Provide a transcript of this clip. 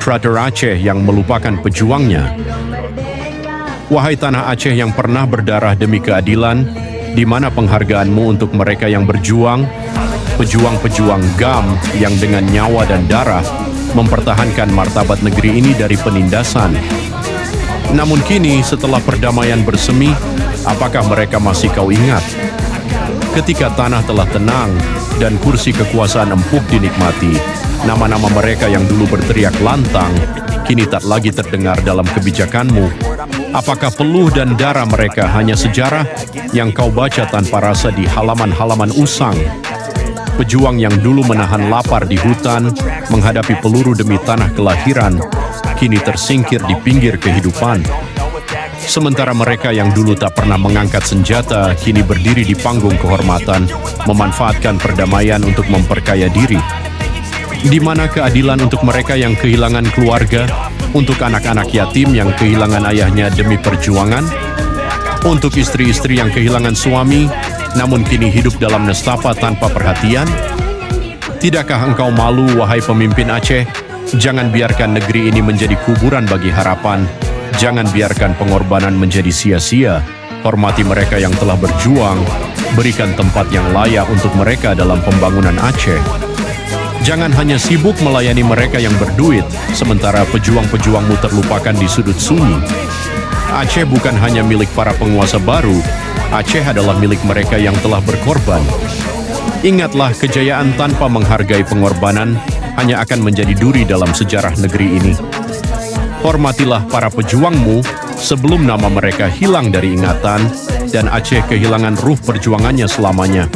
Trater Aceh yang melupakan pejuangnya. Wahai tanah Aceh yang pernah berdarah demi keadilan, di mana penghargaanmu untuk mereka yang berjuang, pejuang-pejuang GAM yang dengan nyawa dan darah mempertahankan martabat negeri ini dari penindasan. Namun kini setelah perdamaian bersemi, apakah mereka masih kau ingat? Ketika tanah telah tenang dan kursi kekuasaan empuk dinikmati, nama-nama mereka yang dulu berteriak lantang, kini tak lagi terdengar dalam kebijakanmu. Apakah peluh dan darah mereka hanya sejarah yang kau baca tanpa rasa di halaman-halaman usang? Pejuang yang dulu menahan lapar di hutan, menghadapi peluru demi tanah kelahiran, kini tersingkir di pinggir kehidupan. Sementara mereka yang dulu tak pernah mengangkat senjata, kini berdiri di panggung kehormatan, memanfaatkan perdamaian untuk memperkaya diri. Di mana keadilan untuk mereka yang kehilangan keluarga, untuk anak-anak yatim yang kehilangan ayahnya demi perjuangan, untuk istri-istri yang kehilangan suami, namun kini hidup dalam nestapa tanpa perhatian? Tidakkah engkau malu, wahai pemimpin Aceh? Jangan biarkan negeri ini menjadi kuburan bagi harapan. Jangan biarkan pengorbanan menjadi sia-sia. Hormati mereka yang telah berjuang. Berikan tempat yang layak untuk mereka dalam pembangunan Aceh. Jangan hanya sibuk melayani mereka yang berduit, sementara pejuang-pejuangmu terlupakan di sudut sunyi. Aceh bukan hanya milik para penguasa baru, Aceh adalah milik mereka yang telah berkorban. Ingatlah, kejayaan tanpa menghargai pengorbanan hanya akan menjadi duri dalam sejarah negeri ini. Hormatilah para pejuangmu sebelum nama mereka hilang dari ingatan dan Aceh kehilangan ruh perjuangannya selamanya.